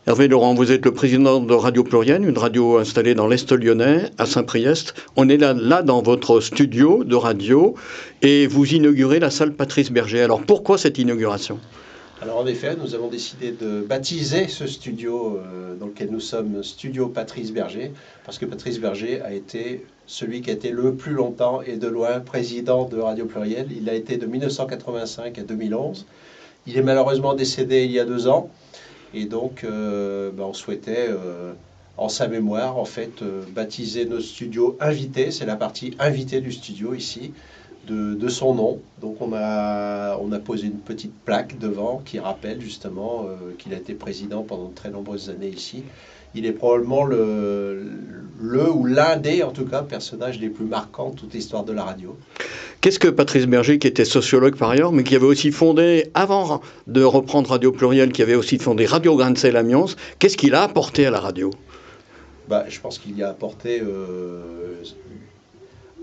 Hervé Laurent, vous êtes le président de Radio Pluriel, une radio installée dans l'Est lyonnais, à Saint-Priest. On est là dans votre studio de radio et vous inaugurez la salle Patrice Berger. Alors pourquoi cette inauguration ? Alors en effet, nous avons décidé de baptiser ce studio dans lequel nous sommes Studio Patrice Berger, parce que Patrice Berger a été celui qui a été le plus longtemps et de loin président de Radio Pluriel. Il a été de 1985 à 2011. Il est malheureusement décédé il y a 2 ans. Et donc, on souhaitait, en sa mémoire, en fait, baptiser notre studio invité. C'est la partie invitée du studio ici, de son nom. Donc, on a posé une petite plaque devant qui rappelle justement qu'il a été président pendant de très nombreuses années ici. Il est probablement le ou l'un des, en tout cas, personnages les plus marquants de toute l'histoire de la radio. Qu'est-ce que Patrice Berger, qui était sociologue par ailleurs, mais qui avait aussi fondé, avant de reprendre Radio Pluriel, qui avait aussi fondé Radio Grain de Sel Amiens, qu'est-ce qu'il a apporté à la radio ? Je pense qu'il y a apporté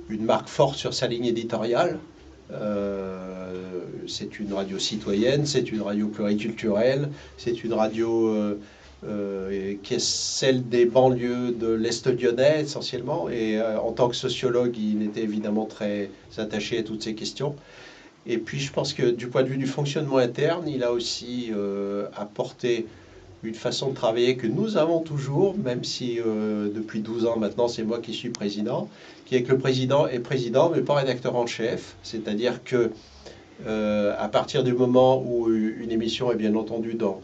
une marque forte sur sa ligne éditoriale. C'est une radio citoyenne, c'est une radio pluriculturelle, c'est une radio qui est celle des banlieues de l'Est lyonnais essentiellement. Et en tant que sociologue, il était évidemment très attaché à toutes ces questions. Et puis je pense que du point de vue du fonctionnement interne, il a aussi apporté une façon de travailler que nous avons toujours, même si depuis 12 ans maintenant, c'est moi qui suis président, qui est que le président est président, mais pas rédacteur en chef. C'est-à-dire que à partir du moment où une émission est bien entendu dans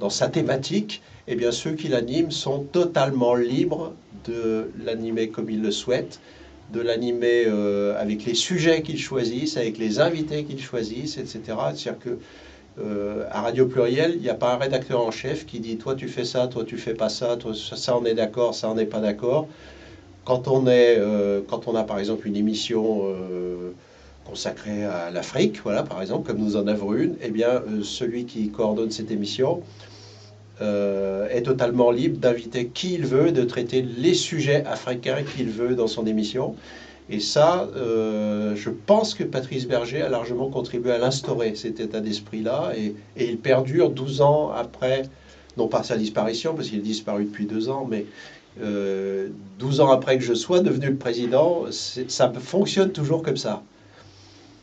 sa thématique, eh bien ceux qui l'animent sont totalement libres de l'animer comme ils le souhaitent, de l'animer avec les sujets qu'ils choisissent, avec les invités qu'ils choisissent, etc. C'est-à-dire que à Radio Pluriel, il n'y a pas un rédacteur en chef qui dit toi tu fais ça, toi tu fais pas ça, toi ça on est d'accord, ça on n'est pas d'accord. Quand on a par exemple une émission consacrée à l'Afrique, voilà par exemple, comme nous en avons une, eh bien celui qui coordonne cette émission est totalement libre d'inviter qui il veut, de traiter les sujets africains qu'il veut dans son émission. Et ça, je pense que Patrice Berger a largement contribué à l'instaurer, cet état d'esprit-là, et il perdure 12 ans après, non pas sa disparition, parce qu'il est disparu depuis 2 ans, mais 12 ans après que je sois devenu le président, ça fonctionne toujours comme ça.